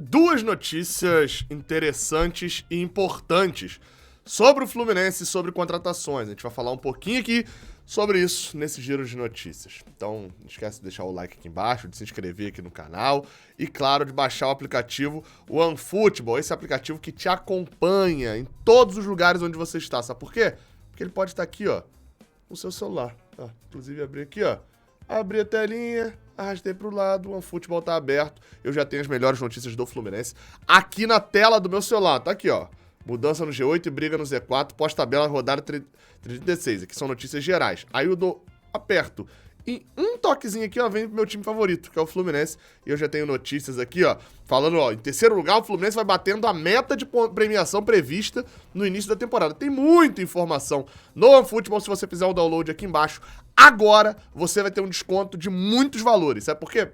duas notícias interessantes e importantes sobre o Fluminense e sobre contratações. A gente vai falar um pouquinho aqui sobre isso nesse giro de notícias. Então, não esquece de deixar o like aqui embaixo, de se inscrever aqui no canal e, claro, de baixar o aplicativo OneFootball, esse aplicativo que te acompanha em todos os lugares onde você está. Sabe por quê? Porque ele pode estar aqui, ó, no seu celular. Ó, inclusive, abrir aqui, ó. Abri a telinha, arrastei pro lado, o OneFootball tá aberto. Eu já tenho as melhores notícias do Fluminense aqui na tela do meu celular. Tá aqui, ó. Mudança no G8 e briga no Z4, pós-tabela, rodada 36. Aqui são notícias gerais. Aí eu aperto. E um toquezinho aqui, ó, vem pro meu time favorito, que é o Fluminense. E eu já tenho notícias aqui, ó, falando, ó, em terceiro lugar, o Fluminense vai batendo a meta de premiação prevista no início da temporada. Tem muita informação no OneFootball, se você fizer o download aqui embaixo. Agora, você vai ter um desconto de muitos valores. Sabe por quê?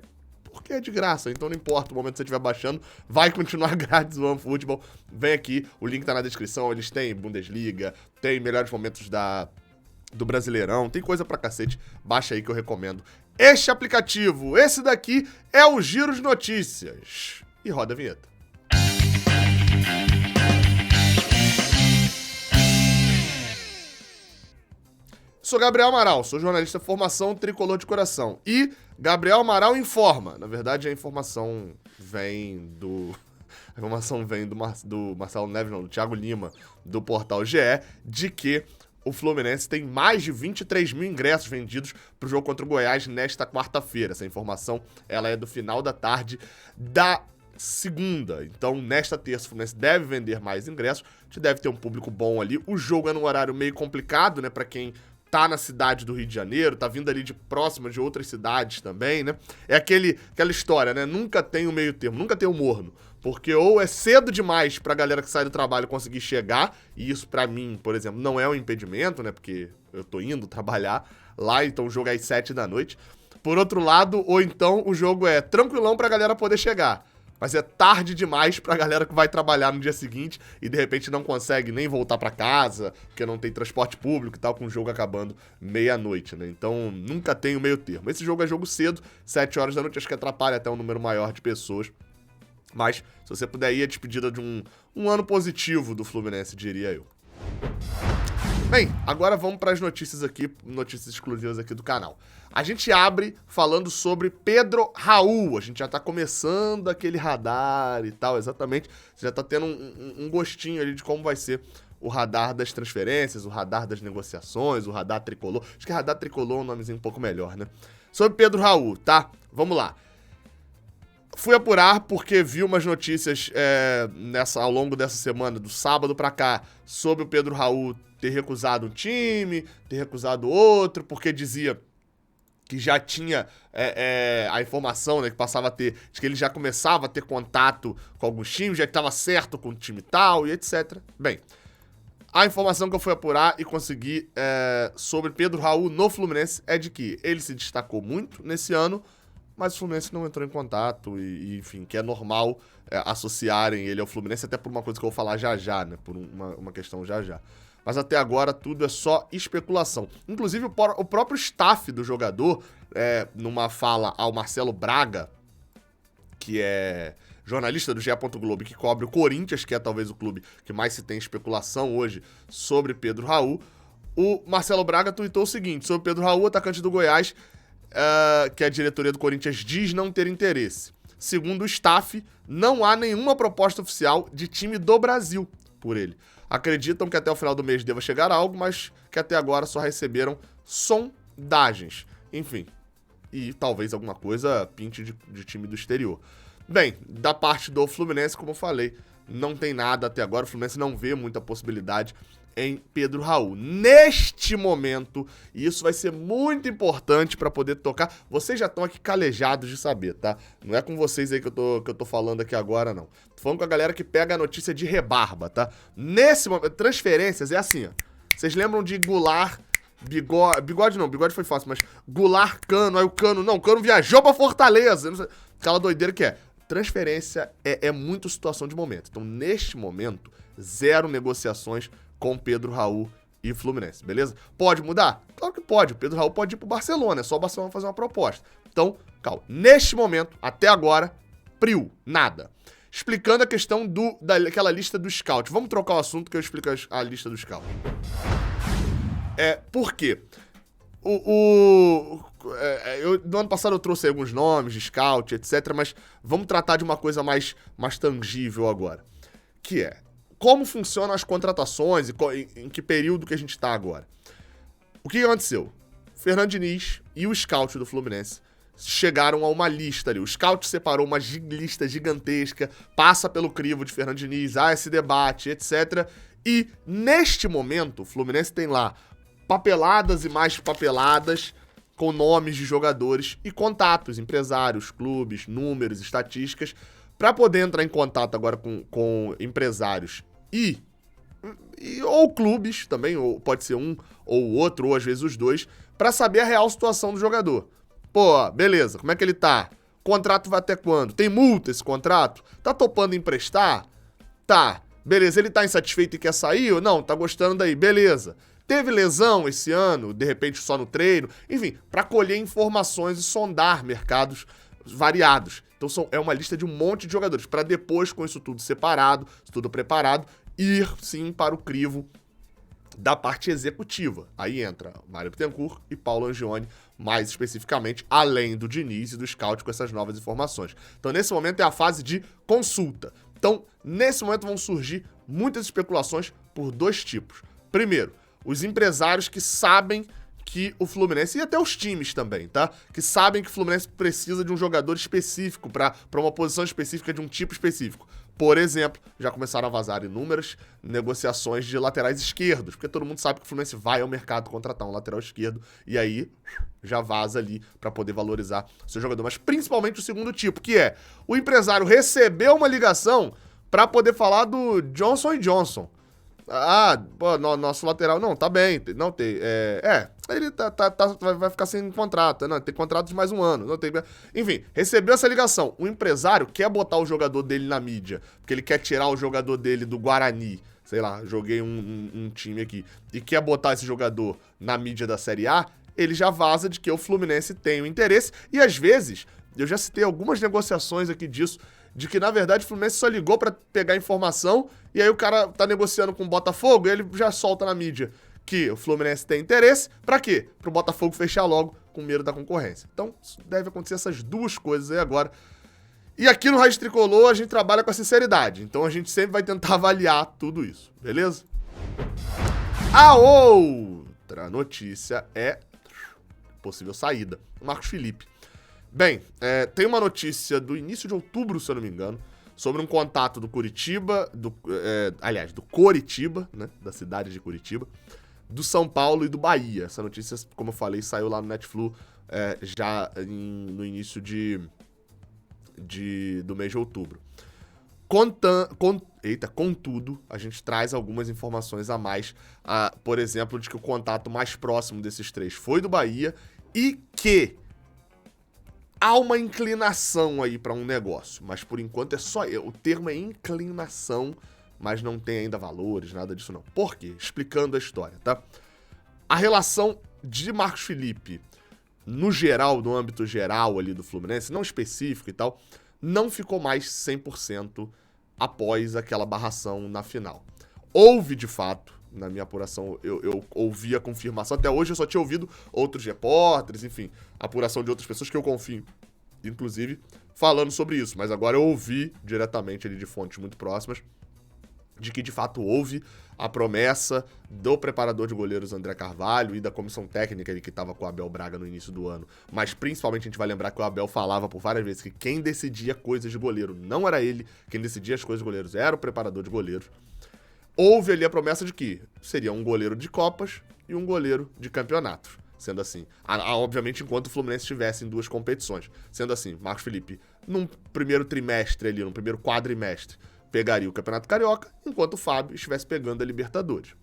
Porque é de graça, então não importa o momento que você estiver baixando, vai continuar grátis o OneFootball. Vem aqui, o link tá na descrição, eles têm Bundesliga, tem melhores momentos do Brasileirão, tem coisa pra cacete, baixa aí que eu recomendo. Este aplicativo, esse daqui é o Giro de Notícias. E roda a vinheta. Sou Gabriel Amaral, sou jornalista formação tricolor de coração. E Gabriel Amaral informa. Na verdade, a informação vem do... A informação vem do Marcelo Neves, não, do Thiago Lima, do portal GE, de que o Fluminense tem mais de 23 mil ingressos vendidos para o jogo contra o Goiás nesta quarta-feira. Essa informação ela é do final da tarde da segunda. Então, nesta terça, o Fluminense deve vender mais ingressos. A gente deve ter um público bom ali. O jogo é num horário meio complicado, né, para quem tá na cidade do Rio de Janeiro, tá vindo ali de próxima de outras cidades também, né? É aquela história, né? Nunca tem o meio termo, nunca tem o morno. Porque ou é cedo demais pra galera que sai do trabalho conseguir chegar, e isso pra mim, por exemplo, não é um impedimento, né? Porque eu tô indo trabalhar lá, então o jogo é às 7 da noite. Por outro lado, ou então o jogo é tranquilão pra galera poder chegar. Mas é tarde demais pra galera que vai trabalhar no dia seguinte e de repente não consegue nem voltar pra casa, porque não tem transporte público e tal, com o jogo acabando meia-noite, né? Então nunca tem o meio termo. Esse jogo é jogo cedo, 7 horas da noite, acho que atrapalha até um número maior de pessoas. Mas se você puder ir, é despedida de um ano positivo do Fluminense, diria eu. Bem, agora vamos para as notícias aqui, notícias exclusivas aqui do canal. A gente abre falando sobre Pedro Raul. A gente já tá começando aquele radar e tal, exatamente. Você já tá tendo um gostinho ali de como vai ser o radar das transferências, o radar das negociações, o radar tricolor. Acho que radar tricolor é um nomezinho um pouco melhor, né? Sobre Pedro Raul, tá? Vamos lá. Fui apurar porque vi umas notícias ao longo dessa semana, do sábado pra cá, sobre o Pedro Raul ter recusado um time, ter recusado outro, porque dizia que já tinha a informação, né, que passava a ter, de que ele já começava a ter contato com alguns times, já estava certo com o time tal e etc. Bem, a informação que eu fui apurar e consegui sobre Pedro Raul no Fluminense é de que ele se destacou muito nesse ano, mas o Fluminense não entrou em contato e enfim, que é normal associarem ele ao Fluminense, até por uma coisa que eu vou falar já, né, por uma questão já. Mas até agora tudo é só especulação. Inclusive o próprio staff do jogador, numa fala ao Marcelo Braga, que é jornalista do GE. Globo, que cobre o Corinthians, que é talvez o clube que mais se tem especulação hoje sobre Pedro Raul, o Marcelo Braga tuitou o seguinte, sobre Pedro Raul, atacante do Goiás, que a diretoria do Corinthians diz não ter interesse. Segundo o staff, não há nenhuma proposta oficial de time do Brasil por ele. Acreditam que até o final do mês deva chegar algo, mas que até agora só receberam sondagens. Enfim, e talvez alguma coisa pinte de time do exterior. Bem, da parte do Fluminense, como eu falei, não tem nada até agora. O Fluminense não vê muita possibilidade em Pedro Raul. Neste momento, e isso vai ser muito importante para poder tocar. Vocês já estão aqui calejados de saber, tá? Não é com vocês aí que eu tô falando aqui agora, não. Tô falando com a galera que pega a notícia de rebarba, tá? Nesse momento, transferências é assim, ó. Vocês lembram de Goulart, Bigode não, Bigode foi fácil, mas Goulart, Cano, aí o Cano viajou pra Fortaleza. Não sei, aquela doideira que é. Transferência é muito situação de momento. Então, neste momento, 0 negociações com Pedro Raul e Fluminense, beleza? Pode mudar? Claro que pode. O Pedro Raul pode ir pro Barcelona, é só o Barcelona fazer uma proposta. Então, calma. Neste momento, até agora, nada. explicando a questão daquela lista do scout. Vamos trocar o assunto que eu explico a lista do scout. Por quê? No ano passado eu trouxe alguns nomes de scout, etc, mas vamos tratar de uma coisa mais tangível agora, que é como funcionam as contratações e em que período que a gente está agora. O que aconteceu? Fernando Diniz e o scout do Fluminense chegaram a uma lista ali. O scout separou uma lista gigantesca, passa pelo crivo de Fernando Diniz, há esse debate, etc. E, neste momento, o Fluminense tem lá papeladas e mais papeladas com nomes de jogadores e contatos, empresários, clubes, números, estatísticas, para poder entrar em contato agora com empresários ou clubes também, ou pode ser um ou o outro, ou às vezes os dois, para saber a real situação do jogador. Pô, beleza, como é que ele tá? Contrato vai até quando? Tem multa esse contrato? Tá topando emprestar? Tá. Beleza, ele tá insatisfeito e quer sair? Ou não, tá gostando daí? Beleza. Teve lesão esse ano, de repente só no treino? Enfim, para colher informações e sondar mercados variados. Então é uma lista de um monte de jogadores, para depois, com isso tudo separado, isso tudo preparado, ir sim para o crivo da parte executiva. Aí entra Mário Bittencourt e Paulo Angione, mais especificamente, além do Diniz e do scout com essas novas informações. Então, nesse momento é a fase de consulta. Então, nesse momento vão surgir muitas especulações por dois tipos. Primeiro, os empresários que sabem que o Fluminense, e até os times também, tá? Que sabem que o Fluminense precisa de um jogador específico para uma posição específica de um tipo específico. Por exemplo, já começaram a vazar inúmeras negociações de laterais esquerdos, porque todo mundo sabe que o Fluminense vai ao mercado contratar um lateral esquerdo e aí já vaza ali para poder valorizar o seu jogador. Mas principalmente o segundo tipo, que é o empresário recebeu uma ligação para poder falar do Johnson & Johnson. Pô, nosso lateral, não, tá bem, não tem, ele vai ficar sem contrato, não, tem contrato de mais um ano, não tem, enfim, recebeu essa ligação, o empresário quer botar o jogador dele na mídia, porque ele quer tirar o jogador dele do Guarani, sei lá, joguei um time aqui, e quer botar esse jogador na mídia da Série A, ele já vaza de que o Fluminense tem o interesse, e às vezes, eu já citei algumas negociações aqui disso, de que, na verdade, o Fluminense só ligou pra pegar informação e aí o cara tá negociando com o Botafogo e ele já solta na mídia que o Fluminense tem interesse. Pra quê? Pro Botafogo fechar logo com medo da concorrência. Então, deve acontecer essas duas coisas aí agora. E aqui no Raiz Tricolor a gente trabalha com a sinceridade. Então a gente sempre vai tentar avaliar tudo isso, beleza? A outra notícia é possível saída. O Marcos Felipe. Bem, tem uma notícia do início de outubro, se eu não me engano, sobre um contato do Curitiba, do Coritiba, né, da cidade de Curitiba, do São Paulo e do Bahia. Essa notícia, como eu falei, saiu lá no Netflu já no início do mês de outubro. Contudo, a gente traz algumas informações a mais, por exemplo, de que o contato mais próximo desses três foi do Bahia e que há uma inclinação aí para um negócio, mas por enquanto o termo é inclinação, mas não tem ainda valores, nada disso não. Por quê? Explicando a história, tá? A relação de Marcos Felipe, no geral, no âmbito geral ali do Fluminense, não específico e tal, não ficou mais 100% após aquela barração na final. Houve, de fato, na minha apuração, eu ouvi a confirmação. Até hoje eu só tinha ouvido outros repórteres, enfim, apuração de outras pessoas que eu confio, inclusive, falando sobre isso. Mas agora eu ouvi diretamente ali de fontes muito próximas de que, de fato, houve a promessa do preparador de goleiros André Carvalho e da comissão técnica ali que estava com o Abel Braga no início do ano. Mas, principalmente, a gente vai lembrar que o Abel falava por várias vezes que quem decidia coisas de goleiro não era ele, quem decidia as coisas de goleiros era o preparador de goleiros. Houve ali a promessa de que seria um goleiro de Copas e um goleiro de campeonatos. Sendo assim, obviamente, enquanto o Fluminense estivesse em duas competições. Sendo assim, Marcos Felipe, num primeiro trimestre ali, num primeiro quadrimestre, pegaria o Campeonato Carioca, enquanto o Fábio estivesse pegando a Libertadores.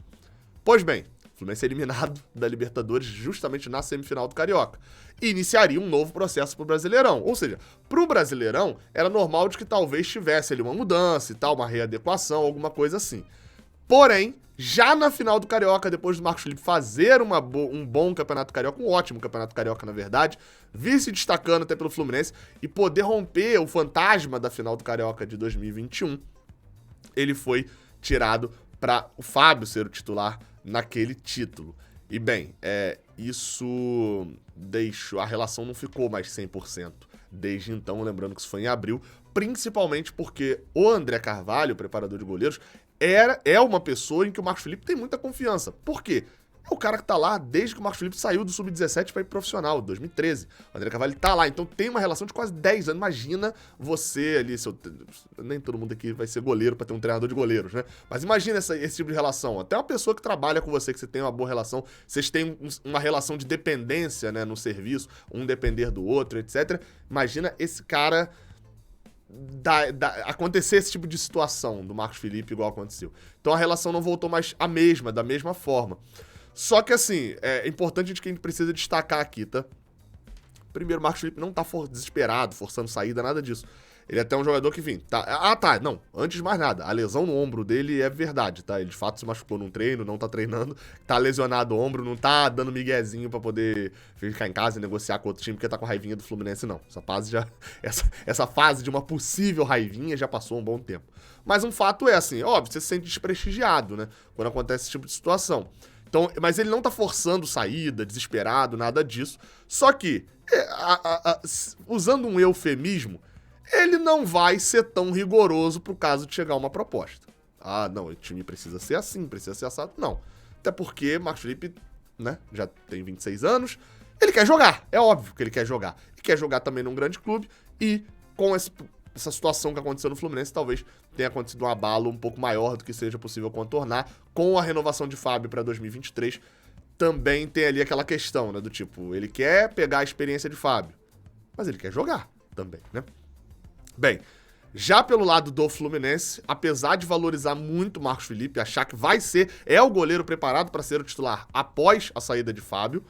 Pois bem, o Fluminense é eliminado da Libertadores justamente na semifinal do Carioca. E iniciaria um novo processo pro Brasileirão. Ou seja, pro Brasileirão, era normal de que talvez tivesse ali uma mudança e tal, uma readequação, alguma coisa assim. Porém, Já na final do Carioca, depois do Marcos Felipe fazer um bom campeonato carioca, um ótimo campeonato carioca, na verdade, vir se destacando até pelo Fluminense e poder romper o fantasma da final do Carioca de 2021, ele foi tirado para o Fábio ser o titular naquele título. E bem, isso deixou... A relação não ficou mais 100% desde então, lembrando que isso foi em abril, principalmente porque o André Carvalho, o preparador de goleiros, é uma pessoa em que o Marcos Felipe tem muita confiança. Por quê? É o cara que tá lá desde que o Marcos Felipe saiu do Sub-17 para ir profissional, 2013. O André Carvalho tá lá, então tem uma relação de quase 10 anos. Imagina você ali, nem todo mundo aqui vai ser goleiro para ter um treinador de goleiros, né? Mas imagina esse tipo de relação. Até uma pessoa que trabalha com você, que você tem uma boa relação, vocês têm uma relação de dependência, né, no serviço, um depender do outro, etc. Imagina esse cara... acontecer esse tipo de situação do Marcos Felipe igual aconteceu. Então a relação não voltou mais da mesma forma. Só que assim, é importante que a gente precisa destacar aqui, tá? Primeiro, o Marcos Felipe não tá desesperado, forçando saída, nada disso. Ele é até um jogador que, enfim, não, antes de mais nada, a lesão no ombro dele é verdade, tá? Ele de fato se machucou num treino, não tá treinando, tá lesionado o ombro, não tá dando miguezinho pra poder ficar em casa e negociar com outro time porque tá com raivinha do Fluminense, não. Essa fase de uma possível raivinha já passou um bom tempo. Mas um fato é assim, óbvio, você se sente desprestigiado, né? Quando acontece esse tipo de situação. Então, mas ele não tá forçando saída, desesperado, nada disso. Só que, usando um eufemismo, ele não vai ser tão rigoroso pro caso de chegar uma proposta. Ah, não, o time precisa ser assim, precisa ser assado. Não. Até porque Marcos Felipe, né, já tem 26 anos, ele quer jogar, é óbvio que ele quer jogar. E quer jogar também num grande clube e com essa situação que aconteceu no Fluminense, talvez tenha acontecido um abalo um pouco maior do que seja possível contornar. Com a renovação de Fábio para 2023, também tem ali aquela questão, né, do tipo, ele quer pegar a experiência de Fábio, mas ele quer jogar também, né? Bem, já pelo lado do Fluminense, apesar de valorizar muito o Marcos Felipe, achar que é o goleiro preparado para ser o titular após a saída de Fábio,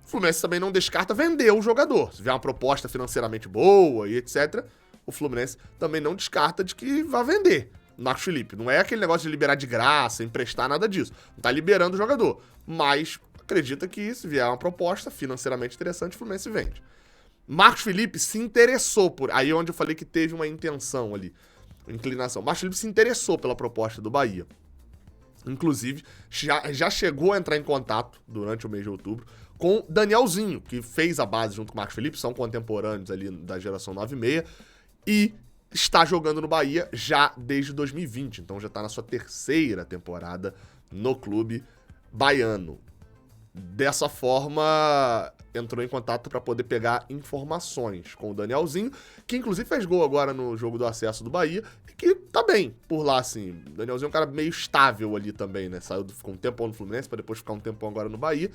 o Fluminense também não descarta vender o jogador. Se vier uma proposta financeiramente boa e etc., o Fluminense também não descarta de que vai vender o Marcos Felipe. Não é aquele negócio de liberar de graça, emprestar, nada disso. Não tá liberando o jogador. Mas acredita que se vier uma proposta financeiramente interessante, o Fluminense vende. Marcos Felipe se interessou por... Aí onde eu falei que teve uma intenção ali, uma inclinação. Marcos Felipe se interessou pela proposta do Bahia. Inclusive, já chegou a entrar em contato, durante o mês de outubro, com Danielzinho, que fez a base junto com o Marcos Felipe, são contemporâneos ali da geração 9-6, e está jogando no Bahia já desde 2020. Então já está na sua 3ª temporada no clube baiano. Dessa forma, entrou em contato para poder pegar informações com o Danielzinho, que inclusive fez gol agora no jogo do acesso do Bahia, e que tá bem por lá, assim. O Danielzinho é um cara meio estável ali também, né? Ficou um tempão no Fluminense, para depois ficar um tempão agora no Bahia.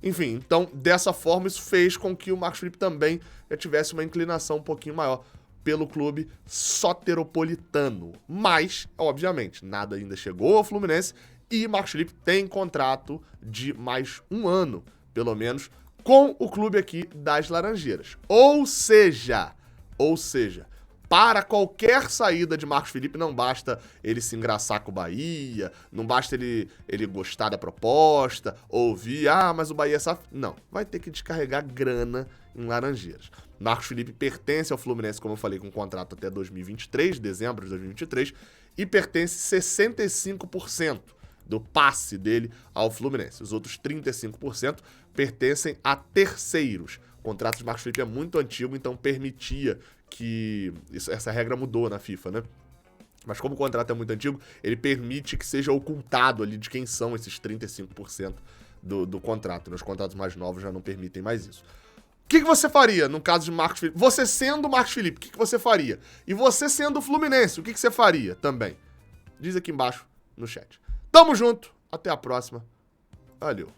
Enfim, então, dessa forma, isso fez com que o Marcos Felipe também já tivesse uma inclinação um pouquinho maior pelo clube soteropolitano. Mas, obviamente, nada ainda chegou ao Fluminense, e Marcos Felipe tem contrato de mais um ano, pelo menos, com o clube aqui das Laranjeiras. Ou seja, para qualquer saída de Marcos Felipe, não basta ele se engraçar com o Bahia, não basta ele gostar da proposta, ouvir, mas o Bahia é safado. Não, vai ter que descarregar grana em Laranjeiras. Marcos Felipe pertence ao Fluminense, como eu falei, com um contrato até 2023, dezembro de 2023, e pertence 65% do passe dele ao Fluminense. Os outros 35% pertencem a terceiros. O contrato de Marcos Felipe é muito antigo, então permitia que... Essa regra mudou na FIFA, né? Mas como o contrato é muito antigo, ele permite que seja ocultado ali de quem são esses 35% do contrato. Nos contratos mais novos já não permitem mais isso. O que você faria no caso de Marcos Felipe? Você sendo o Marcos Felipe, o que você faria? E você sendo o Fluminense, o que você faria também? Diz aqui embaixo no chat. Tamo junto, até a próxima. Valeu.